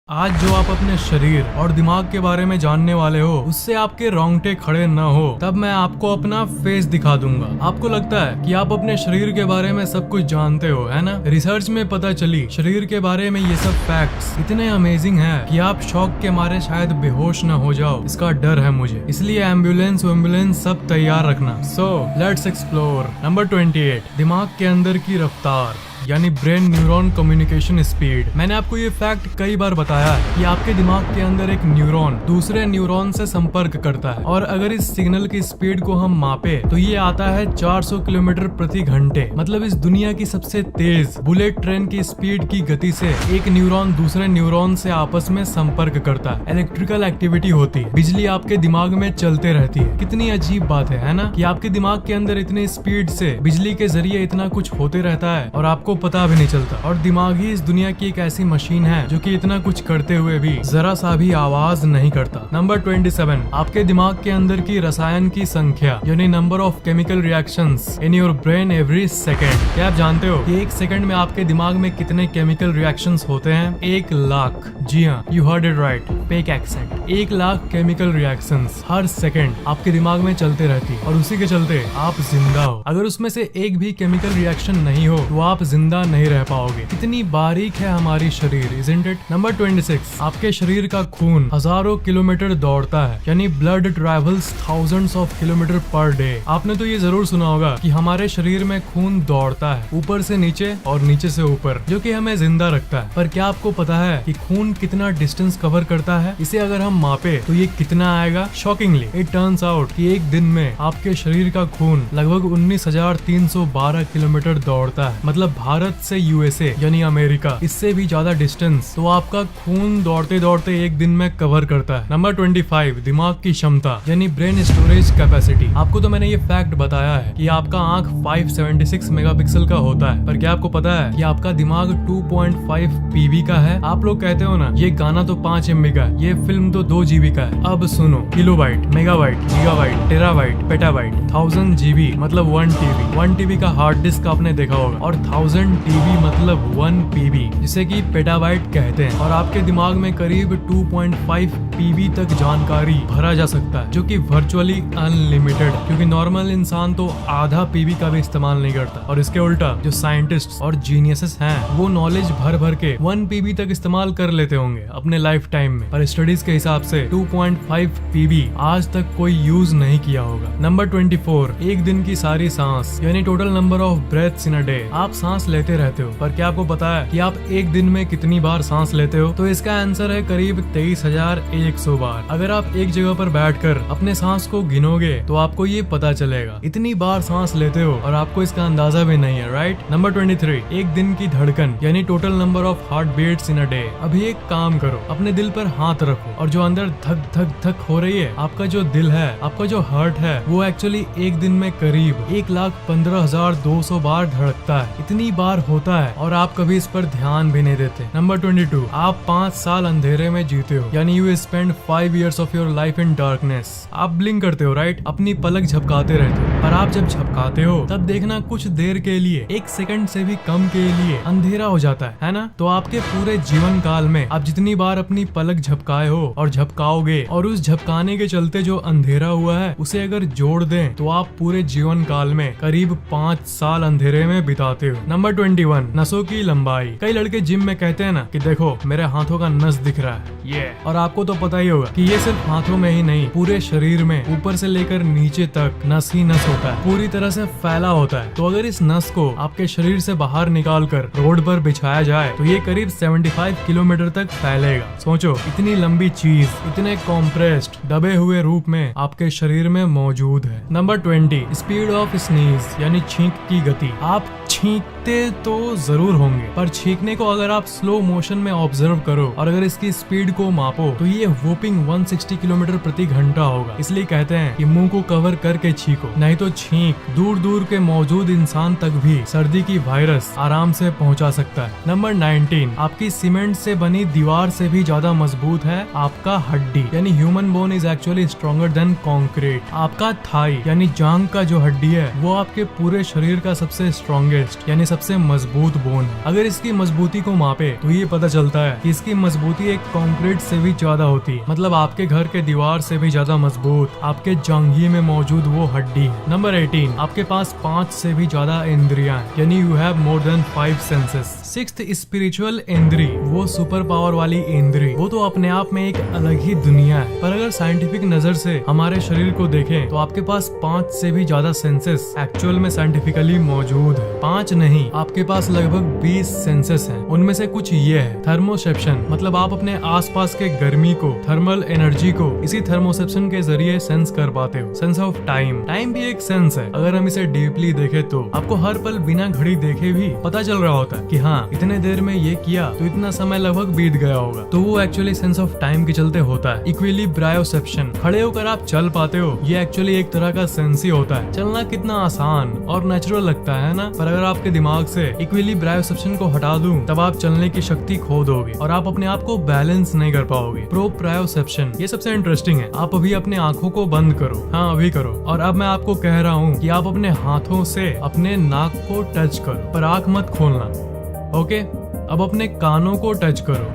आज जो आप अपने शरीर और दिमाग के बारे में जानने वाले हो उससे आपके रोंगटे खड़े न हो तब मैं आपको अपना फेस दिखा दूंगा। आपको लगता है कि आप अपने शरीर के बारे में सब कुछ जानते हो, है ना? रिसर्च में पता चली शरीर के बारे में ये सब फैक्ट्स इतने अमेजिंग हैं कि आप शौक के मारे शायद बेहोश न हो जाओ, इसका डर है मुझे। इसलिए एम्बुलेंस सब तैयार रखना। So let's explore. नंबर 28, दिमाग के अंदर की रफ्तार यानी ब्रेन न्यूरॉन कम्युनिकेशन स्पीड। मैंने आपको ये फैक्ट कई बार बताया है कि आपके दिमाग के अंदर एक न्यूरॉन दूसरे न्यूरॉन से संपर्क करता है और अगर इस सिग्नल की स्पीड को हम मापे तो ये आता है 400 किलोमीटर प्रति घंटे। मतलब इस दुनिया की सबसे तेज बुलेट ट्रेन की स्पीड की गति से एक न्यूरॉन दूसरे न्यूरॉन से आपस में संपर्क करता है। इलेक्ट्रिकल एक्टिविटी होती है, बिजली आपके दिमाग में चलते रहती है। कितनी अजीब बात है ना, कि आपके दिमाग के अंदर इतनी स्पीड से बिजली के जरिए इतना कुछ होते रहता है और आपको पता भी नहीं चलता। और दिमाग ही इस दुनिया की एक ऐसी मशीन है जो कि इतना कुछ करते हुए भी जरा सा भी आवाज नहीं करता। नंबर 27, आपके दिमाग के अंदर की रसायन की संख्या यानी number of chemical reactions in your brain every second. क्या आप जानते हो कि एक सेकंड में आपके दिमाग में कितने केमिकल रिएक्शंस होते हैं? 1 लाख। जी हाँ, you heard it right, fake accent. 1 lakh chemical reactions her second आपके दिमाग में चलते रहती है और उसी के चलते आप जिंदा हो। अगर उसमें से एक भी केमिकल रिएक्शन नहीं हो तो आप जिंदा नहीं रह पाओगे। कितनी बारीक है हमारी शरीर, isn't it? नंबर 26, आपके शरीर का खून हजारों किलोमीटर दौड़ता है यानी blood travels thousands of kilometre per day. आपने तो ये जरूर सुना होगा कि हमारे शरीर में खून दौड़ता है ऊपर से नीचे और नीचे से ऊपर, जो कि हमें जिंदा रखता है। पर क्या आपको पता है कि खून कितना डिस्टेंस कवर करता है? इसे अगर हम मापे तो ये कितना आएगा? शॉकिंगली इट टर्न्स आउट कि एक दिन में आपके शरीर का खून लगभग 19,312 किलोमीटर दौड़ता है। मतलब भारत से यूएसए यानी अमेरिका, इससे भी ज्यादा डिस्टेंस तो आपका खून दौड़ते दौड़ते एक दिन में कवर करता है। नंबर 25, दिमाग की क्षमता यानी ब्रेन स्टोरेज कैपेसिटी। आपको तो मैंने ये फैक्ट बताया है कि आपका आंख 576 मेगापिक्सल का होता है, पर क्या आपको पता है कि आपका दिमाग 2.5 पीबी का है? आप लोग कहते हो ना ये गाना तो 5 MB का है, ये फिल्म तो 2 GB का है। अब सुनो, kilobyte, megabyte, gigabyte, terabyte, petabyte, 1000 GB मतलब 1 TB। 1 TB का हार्ड डिस्क आपने देखा होगा और 1000 TB मतलब 1 PB, जिसे कि पेटाबाइट कहते हैं। और आपके दिमाग में करीब 2.5 PB तक जानकारी भरा जा सकता है, जो कि वर्चुअली अनलिमिटेड, क्योंकि नॉर्मल इंसान तो आधा PB का भी इस्तेमाल नहीं करता। और इसके उल्टा जो साइंटिस्ट और जीनियसेस हैं वो नॉलेज भर भर के 1 PB तक इस्तेमाल कर लेते होंगे अपने लाइफ टाइम में, पर स्टडीज के हिसाब से 2.5 PB आज तक कोई यूज नहीं किया होगा। नंबर 24, एक दिन की सारी सांस यानी total number of breaths in a day. आप सांस लेते रहते हो, पर क्या आपको पता है कि आप एक दिन में कितनी बार सांस लेते हो? तो इसका आंसर है करीब 23,100 बार। अगर आप एक जगह पर बैठकर अपने सांस को गिनोगे तो आपको ये पता चलेगा इतनी बार सांस लेते हो और आपको इसका अंदाजा भी नहीं है, राइट? नंबर 23, एक दिन की धड़कन यानी total number of heart beats in a day. अभी एक काम करो, अपने दिल पर हाथ रखो और जो अंदर धक धक धक हो रही है, आपका जो दिल है, आपका जो हार्ट है, वो एक्चुअली एक दिन में करीब 1,15,200 बार धड़कता है। इतनी बार होता है और आप कभी इस पर ध्यान भी नहीं देते। नंबर 22, आप 5 साल अंधेरे में जीते हो यानी you spend 5 years of your life in darkness. आप ब्लिंक करते हो, राइट? अपनी पलक झपकाते रहते हो, पर आप जब झपकाते हो तब देखना कुछ देर के लिए, 1 सेकंड से भी कम के लिए अंधेरा हो जाता है ना? तो आपके पूरे जीवन काल में आप जितनी बार अपनी पलक झपकाए हो और झपकाओगे और उस झपकाने के चलते जो अंधेरा हुआ है उसे अगर जोड़ दें तो आप पूरे जीवन काल में करीब 5 साल अंधेरे में बिताते हो। नंबर 21, नसों की लंबाई। कई लड़के जिम में कहते हैं ना कि देखो मेरे हाथों का नस दिख रहा है, ये। और आपको तो पता ही होगा कि ये सिर्फ हाथों में ही नहीं, पूरे शरीर में ऊपर से लेकर नीचे तक नस ही नस होता है, पूरी तरह से फैला होता है। तो अगर इस नस को आपके शरीर से बाहर निकाल कर रोड पर बिछाया जाए तो ये करीब 75 किलोमीटर तक फैलेगा। सोचो, इतनी लंबी चीज इतने कॉम्प्रेस्ड दबे हुए रूप में आपके शरीर में मौजूद है। नंबर 20, स्पीड ऑफ स्नीज यानी छींक की गति। आप छींकते तो जरूर होंगे, पर छींकने को अगर आप स्लो मोशन में ऑब्जर्व करो और अगर इसकी स्पीड को मापो तो ये वोपिंग 160 किलोमीटर प्रति घंटा होगा। इसलिए कहते हैं कि मुंह को कवर करके छींको, नहीं तो छींक दूर दूर के मौजूद इंसान तक भी सर्दी की वायरस आराम से पहुंचा सकता है। नंबर 19, आपकी सीमेंट से बनी दीवार से भी ज्यादा मजबूत है आपका हड्डी यानी human bone is actually stronger than concrete. आपका थाई यानी जांघ का जो हड्डी है वो आपके पूरे शरीर का सबसे स्ट्रॉन्गेस्ट स्ट्रॉन्गेस्ट यानी सबसे मजबूत बोन है। अगर इसकी मजबूती को मापे तो ये पता चलता है कि इसकी मजबूती एक कंक्रीट से भी ज्यादा होती है, मतलब आपके घर के दीवार से भी ज्यादा मजबूत आपके जांघी में मौजूद वो हड्डी है। नंबर 18, आपके पास 5 से भी ज्यादा इंद्रियां हैं, यानी you have more than 5 senses. 6th, spiritual इंद्री, वो सुपर पावर वाली इंद्री, वो तो अपने आप में एक अलग ही दुनिया है। पर अगर साइंटिफिक नजर से हमारे शरीर को देखें तो आपके पास 5 से भी ज्यादा सेंसेस एक्चुअल में साइंटिफिकली मौजूद है। 5 नहीं, आपके पास लगभग 20 सेंसेस हैं। उनमें से कुछ ये है थर्मोसेप्शन, मतलब आप अपने आसपास के गर्मी को, थर्मल एनर्जी को इसी थर्मोसेप्शन के जरिए सेंस कर पाते हो। सेंस ऑफ टाइम, टाइम भी एक सेंस है। अगर हम इसे डीपली देखें तो आपको हर पल बिना घड़ी देखे भी पता चल रहा होता है कि हाँ इतने देर में ये किया तो इतना समय लगभग बीत गया होगा। तो वो एक्चुअली सेंस ऑफ टाइम के चलते होता है। इक्विलिब्रायोसेप्शन, खड़े होकर आप चल पाते हो, ये एक्चुअली एक तरह का सेंस ही होता है। चलना कितना आसान और नेचुरल लगता है ना, पर अगर आपके दिमाग से इक्विलिब्रायोसेप्शन को हटा दूं तब आप चलने की शक्ति खो दोगे और आप अपने आप को बैलेंस नहीं कर पाओगे। प्रोप्रायोसेप्शन, ये सबसे इंटरेस्टिंग है। आप अभी अपने आंखों को बंद करो, हाँ अभी करो, और अब मैं आपको कह रहा हूँ कि आप अपने हाथों से अपने नाक को टच करो, पर आंख मत खोलना। ओके, अब अपने कानों को टच करो,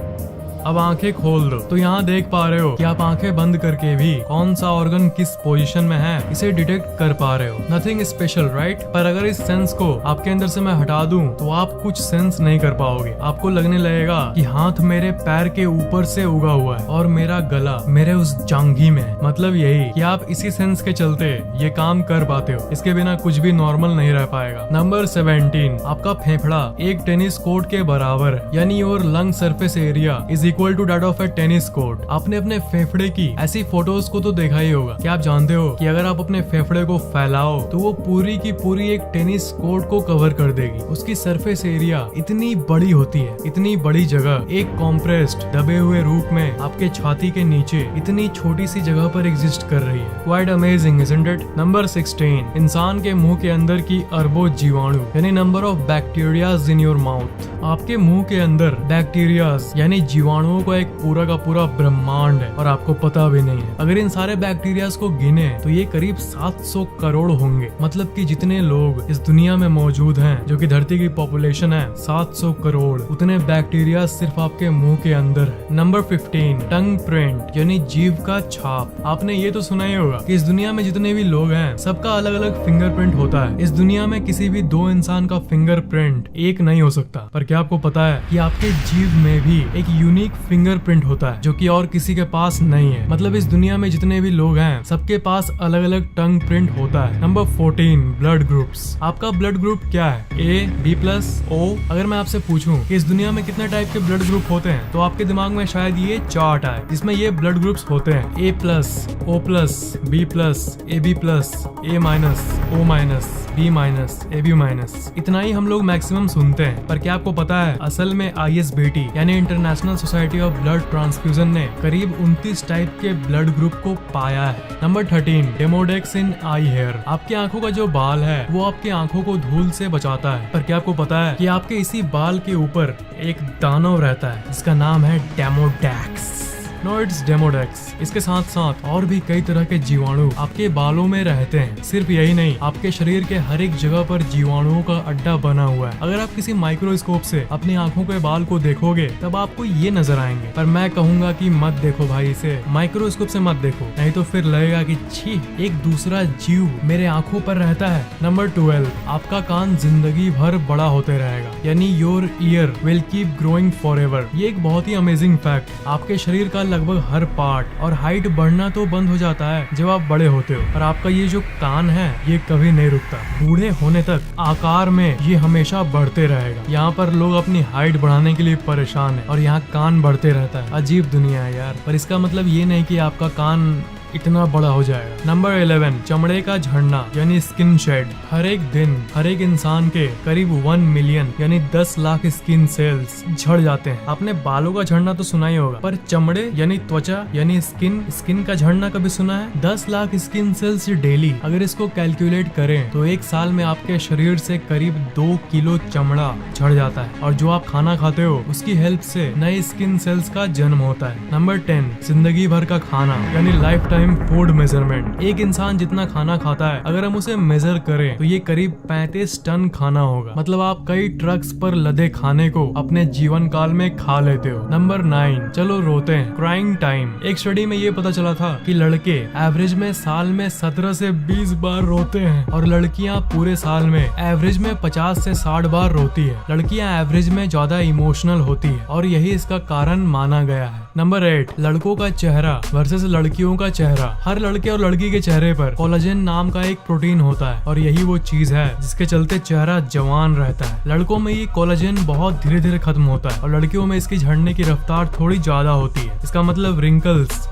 अब आंखें खोल दो। तो यहाँ देख पा रहे हो कि आप आंखें बंद करके भी कौन सा ऑर्गन किस पोजीशन में है इसे डिटेक्ट कर पा रहे हो। Nothing special right. पर अगर इस सेंस को आपके अंदर से मैं हटा दूं तो आप कुछ सेंस नहीं कर पाओगे। आपको लगने लगेगा कि हाथ मेरे पैर के ऊपर से उगा हुआ है और मेरा गला मेरे उस जांघी में है। मतलब यही कि आप इसी सेंस के चलते ये काम कर पाते हो। इसके बिना कुछ भी नॉर्मल नहीं रह पाएगा। नंबर 17, आपका फेफड़ा एक टेनिस कोर्ट के बराबर है, यानी your lung surface area is equal to that of a tennis court. आपने अपने फेफड़े की ऐसी फोटोज को तो देखा ही होगा कि आप जानते हो कि अगर आप अपने फेफड़े को फैलाओ तो वो पूरी की पूरी एक टेनिस कोर्ट को कवर कर देगी। उसकी सरफेस एरिया इतनी बड़ी होती है, इतनी बड़ी जगह एक कॉम्प्रेस्ड दबे हुए रूप में आपके छाती के नीचे इतनी छोटी सी जगह पर एग्जिस्ट कर रही है। Quite amazing isn't it. Number 16, इंसान के मुंह के अंदर की अरबों जीवाणु, यानी number of bacterias in your mouth. आपके मुंह के अंदर बैक्टीरियाज यानी जीवाणुओं का एक पूरा का पूरा ब्रह्मांड है और आपको पता भी नहीं है। अगर इन सारे बैक्टीरियाज को गिने तो ये करीब 700 करोड़ होंगे। मतलब कि जितने लोग इस दुनिया में मौजूद हैं, जो कि धरती की पॉपुलेशन है 700 करोड़, उतने बैक्टीरिया सिर्फ आपके मुंह के अंदर है। नंबर 15, टंग प्रिंट यानी जीभ का छाप। आपने ये तो सुना ही होगा कि इस दुनिया में जितने भी लोग हैं सबका अलग अलग फिंगरप्रिंट होता है। इस दुनिया में किसी भी 2 इंसान का फिंगरप्रिंट एक नहीं हो सकता। पर क्या आपको पता है कि आपके जीभ में भी एक यूनिक फिंगरप्रिंट होता है जो कि और किसी के पास नहीं है। मतलब इस दुनिया में जितने भी लोग हैं सबके पास अलग अलग टंग प्रिंट होता है। Number 14, blood groups. आपका ब्लड ग्रुप क्या है? ए, बी प्लस, ओ? अगर मैं आपसे पूछूं कि इस दुनिया में कितने टाइप के ब्लड ग्रुप होते हैं तो आपके दिमाग में शायद ये चार्ट आए जिसमें ये ब्लड ग्रुप्स होते हैं: A plus, O plus, B plus, A B plus, A minus, O minus, B minus, A B minus. इतना ही हम लोग मैक्सिमम सुनते हैं। पर क्या आपको पता है असल में ISBT यानी international society of blood transfusion ने करीब 29 टाइप के ब्लड ग्रुप को पाया है। नंबर 13, डेमोडेक्स इन आई हेयर। आपकी आंखों का जो बाल है वो आपकी आंखों को धूल से बचाता है। पर क्या आपको पता है कि आपके इसी बाल के ऊपर एक दानव रहता है जिसका नाम है डेमोडेक्स। No it's Demodex. इसके साथ साथ और भी कई तरह के जीवाणु आपके बालों में रहते हैं। सिर्फ यही नहीं, आपके शरीर के हर एक जगह पर जीवाणुओं का अड्डा बना हुआ है। अगर आप किसी माइक्रोस्कोप से अपनी आंखों के बाल को देखोगे तब आपको ये नजर आएंगे। पर मैं कहूंगा कि मत देखो भाई, इसे माइक्रोस्कोप से मत देखो, नहीं तो फिर लगेगा कि छी, एक दूसरा जीव मेरे आंखों पर रहता है। नंबर 12, आपका कान जिंदगी भर बड़ा होते रहेगा, यानी your year will keep growing forever. ये एक बहुत ही अमेजिंग फैक्ट। आपके शरीर का लगभग हर पार्ट और हाइट बढ़ना तो बंद हो जाता है जब आप बड़े होते हो, पर आपका ये जो कान है ये कभी नहीं रुकता। बूढ़े होने तक आकार में ये हमेशा बढ़ते रहेगा। यहाँ पर लोग अपनी हाइट बढ़ाने के लिए परेशान है और यहाँ कान बढ़ते रहता है। अजीब दुनिया है यार। पर इसका मतलब ये नहीं कि आपका कान इतना बड़ा हो जाएगा। नंबर 11, चमड़े का झड़ना यानी स्किन शेड। हर एक दिन हर एक इंसान के करीब 1 मिलियन यानी 10 लाख स्किन सेल्स झड़ जाते हैं। आपने बालों का झड़ना तो सुना ही होगा, पर चमड़े यानी त्वचा यानी स्किन का झड़ना कभी सुना है? 10 लाख स्किन सेल्स डेली। अगर इसको कैलकुलेट करें तो एक साल में आपके शरीर से करीब 2 किलो चमड़ा झड़ जाता है। और जो आप खाना खाते हो उसकी हेल्प से नए स्किन सेल्स का जन्म होता है। नंबर 10, जिंदगी भर का खाना यानी लाइफ टाइम फूड मेजरमेंट। एक इंसान जितना खाना खाता है अगर हम उसे मेजर करें तो ये करीब 35 टन खाना होगा। मतलब आप कई ट्रक्स पर लदे खाने को अपने जीवन काल में खा लेते हो। नंबर 9, चलो रोते हैं, क्राइंग टाइम। एक स्टडी में ये पता चला था कि लड़के एवरेज में साल में 17 से 20 बार रोते हैं और लड़कियां पूरे साल में एवरेज में 50 से 60 बार रोती है। लड़कियां एवरेज में ज्यादा इमोशनल होती है और यही इसका कारण माना गया है। नंबर 8, लड़कों का चेहरा वर्सेस लड़कियों का चेहरा। हर लड़के और लड़की के चेहरे पर कोलेजन नाम का एक प्रोटीन होता है और यही वो चीज है जिसके चलते चेहरा जवान रहता है। लड़कों में ये कोलेजन बहुत धीरे धीरे खत्म होता है और लड़कियों में इसकी झड़ने की रफ्तार थोड़ी ज्यादा होती है। इसका मतलब रिंकल्स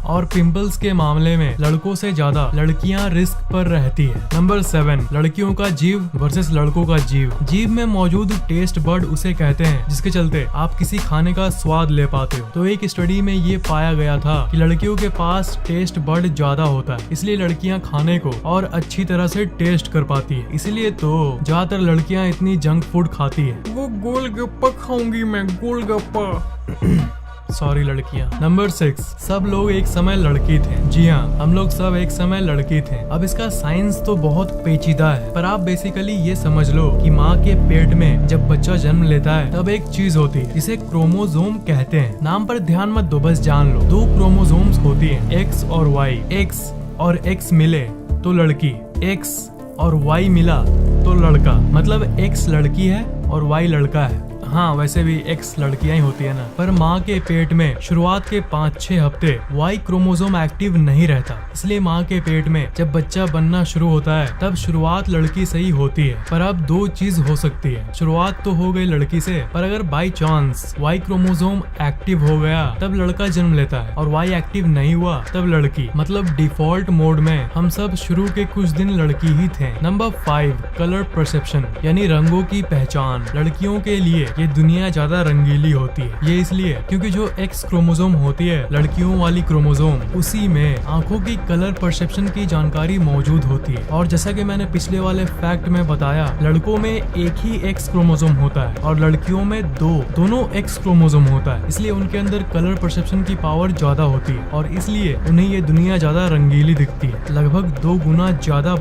और पिंपल्स के मामले में लड़कों से ज्यादा लड़कियां रिस्क पर रहती है। नंबर 7, लड़कियों का जीव वर्सेस लड़कों का जीव। जीव में मौजूद टेस्ट बर्ड उसे कहते हैं जिसके चलते आप किसी खाने का स्वाद ले पाते हो। तो एक स्टडी में ये पाया गया था कि लड़कियों के पास टेस्ट बर्ड ज्यादा होता है, इसलिए लड़कियां खाने को और अच्छी तरह से टेस्ट कर पाती है। इसलिए तो ज्यादातर लड़कियां इतनी जंक फूड खाती है। वो गोलगप्पा खाऊंगी मैं, गोलगप्पा। सॉरी लड़कियां। नंबर 6, सब लोग एक समय लड़की थे। जी हाँ, हम लोग सब एक समय लड़की थे। अब इसका साइंस तो बहुत पेचीदा है, पर आप बेसिकली ये समझ लो कि माँ के पेट में जब बच्चा जन्म लेता है तब एक चीज होती है जिसे क्रोमोसोम कहते हैं। नाम पर ध्यान मत दो, बस जान लो 2 क्रोमोसोम्स होती है, X और Y। X और X मिले तो लड़की, X और Y मिला तो लड़का। मतलब X लड़की है और Y लड़का है। हाँ, वैसे भी X लड़कियां ही होती है ना। पर माँ के पेट में शुरुआत के 5-6 हफ्ते Y क्रोमोसोम एक्टिव नहीं रहता, इसलिए माँ के पेट में जब बच्चा बनना शुरू होता है तब शुरुआत लड़की से ही होती है। पर अब 2 चीज हो सकती है, शुरुआत तो हो गई लड़की से, पर अगर by chance Y chromosome active हो गया तब लड़का जन्म लेता है और Y एक्टिव नहीं हुआ तब लड़की। मतलब डिफॉल्ट मोड में हम सब शुरू के कुछ दिन लड़की ही थे। नंबर 5, कलर परसेप्शन यानी रंगों की पहचान। लड़कियों के लिए ये दुनिया ज्यादा रंगीली होती है। ये इसलिए क्योंकि जो X क्रोमोसोम होती है लड़कियों वाली क्रोमोसोम, उसी में आंखों की कलर परसेप्शन की जानकारी मौजूद होती है। और जैसा कि मैंने पिछले वाले फैक्ट में बताया, लड़कों में एक ही X क्रोमोसोम होता है और लड़कियों में दोनों X क्रोमोसोम होता है, इसलिए उनके अंदर कलर परसेप्शन की पावर ज्यादा होती है और इसलिए उन्हें ये दुनिया ज्यादा रंगीली दिखती है, लगभग 2 गुना ज्यादा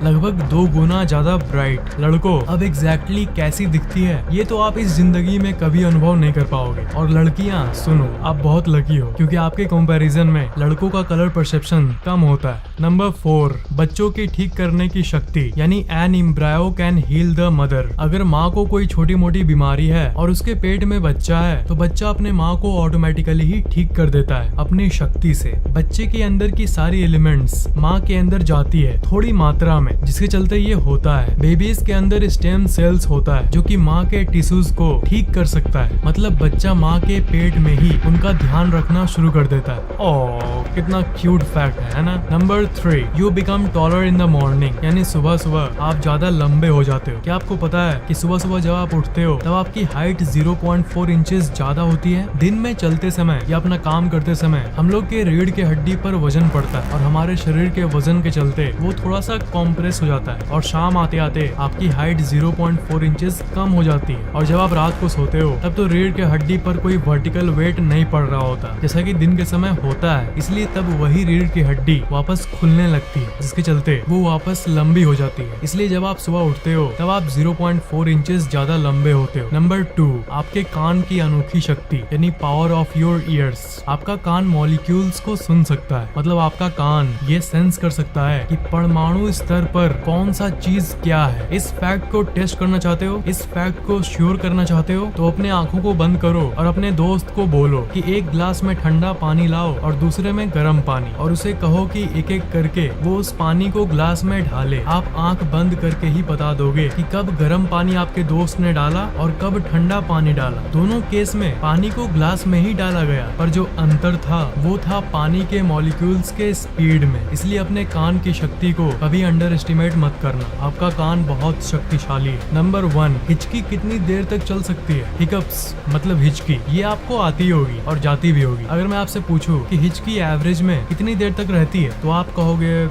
लगभग 2 गुना ज्यादा ब्राइट। लड़कों अब एग्जैक्टली कैसी दिखती है ये तो आप इस जिंदगी में कभी अनुभव नहीं कर पाओगे। और लड़कियां सुनो, आप बहुत लकी हो क्योंकि आपके कंपैरिजन में लड़कों का कलर परसेप्शन कम होता है। नंबर 4, बच्चों की ठीक करने की शक्ति यानी an embryo can heal the mother. अगर माँ को कोई छोटी मोटी बीमारी है और उसके पेट में बच्चा है तो बच्चा अपने माँ को ऑटोमेटिकली ही ठीक कर देता है अपनी शक्ति से। बच्चे के अंदर की सारी एलिमेंट्स माँ के अंदर जाती है थोड़ी मात्रा में, जिसके चलते ये होता है। बेबीज के अंदर स्टेम सेल्स होता है जो कि माँ के टिश्यूज को ठीक कर सकता है। मतलब बच्चा माँ के पेट में ही उनका ध्यान रखना शुरू कर देता है। ओह, कितना क्यूट फैक्ट है ना। Number 3, you become taller in the morning यानी सुबह सुबह आप ज्यादा लंबे हो जाते हो। क्या आपको पता है कि सुबह सुबह जब आप उठते हो तब आपकी हाइट 0.4 इंचेस ज्यादा होती है। दिन में चलते समय या अपना काम करते समय हम लोग के रीढ़ के हड्डी पर वजन पड़ता है और हमारे शरीर के वजन के चलते वो थोड़ा सा कॉम्प्रेस हो जाता है और शाम आते आते आपकी हाइट 0.4 इंचेस कम हो जाती है। और जब आप रात को सोते हो तब तो रीढ़ के हड्डी पर कोई वर्टिकल वेट नहीं पड़ रहा होता जैसा कि दिन के समय होता है, इसलिए तब वही रीढ़ की हड्डी वापस खुलने लगती है जिसके चलते वो वापस लंबी हो जाती है। इसलिए जब आप सुबह उठते हो तब आप 0.4 इंचेस ज्यादा लंबे होते हो। नंबर 2, आपके कान की अनोखी शक्ति यानी पावर ऑफ योर ईयर्स। आपका कान मॉलिक्यूल्स को सुन सकता है। मतलब आपका कान ये सेंस कर सकता है कि परमाणु स्तर पर कौन सा चीज क्या है। इस फैक्ट को टेस्ट करना चाहते हो, इस फैक्ट को श्योर करना चाहते हो तो अपने आंखों को बंद करो और अपने दोस्त को बोलो कि एक गिलास में ठंडा पानी लाओ और दूसरे में गर्म पानी, और उसे कहो कि एक एक करके वो उस पानी को गिलास में ढाले। आप आंख बंद करके ही बता दोगे कि कब गर्म पानी आपके दोस्त ने डाला और कब ठंडा पानी डाला। दोनों केस में पानी को गिलास में ही डाला गया, पर जो अंतर था वो था पानी के मॉलिक्यूल्स के स्पीड में। इसलिए अपने कान की शक्ति को कभी अंडर एस्टिमेट मत करना, आपका कान बहुत शक्तिशाली है। नंबर 1, हिचकी कितनी देर तक चल सकती है। हिकअप्स मतलब हिचकी, ये आपको आती होगी और जाती भी होगी। अगर मैं आपसे पूछूं कि हिचकी एवरेज में कितनी देर तक रहती है तो आप कहोगे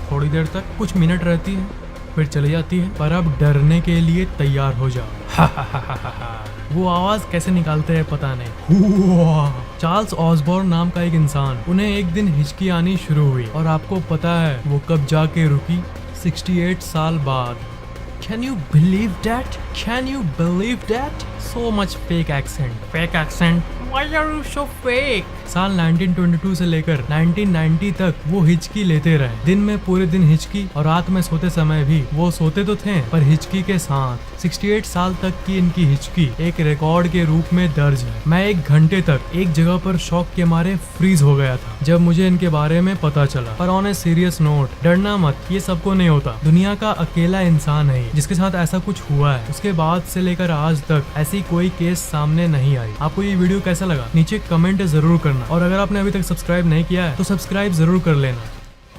थोड़ी देर तक, कुछ मिनट रहती है, फिर चली जाती है, पर अब डरने के लिए तैयार हो जाओ। वो आवाज कैसे निकालते हैं पता नहीं। चार्ल्स ऑसबॉर्न नाम का एक इंसान, उन्हें एक दिन हिचकी आनी शुरू हुई और आपको पता है वो कब जाके रुकी? 68 साल बाद। Can you believe that? Can you believe that? So much fake accent. Fake accent. Why are you so fake? साल 1922 से लेकर 1990 तक वो हिचकी लेते रहे। दिन में पूरे दिन हिचकी और रात में सोते समय भी वो सोते तो थे पर हिचकी के साथ। 68 साल तक की इनकी हिचकी एक रिकॉर्ड के रूप में दर्ज है। मैं 1 घंटे तक एक जगह पर शॉक के मारे फ्रीज हो गया था जब मुझे इनके बारे में पता चला। पर ऑन ए सीरियस नोट, डरना मत, ये सबको नहीं होता। दुनिया का अकेला इंसान है जिसके साथ ऐसा कुछ हुआ है। उसके बाद से लेकर आज तक ऐसी कोई केस सामने नहीं आई। आपको ये वीडियो कैसा लगा नीचे कमेंट जरूर करना, और अगर आपने अभी तक सब्सक्राइब नहीं किया है तो सब्सक्राइब जरूर कर लेना।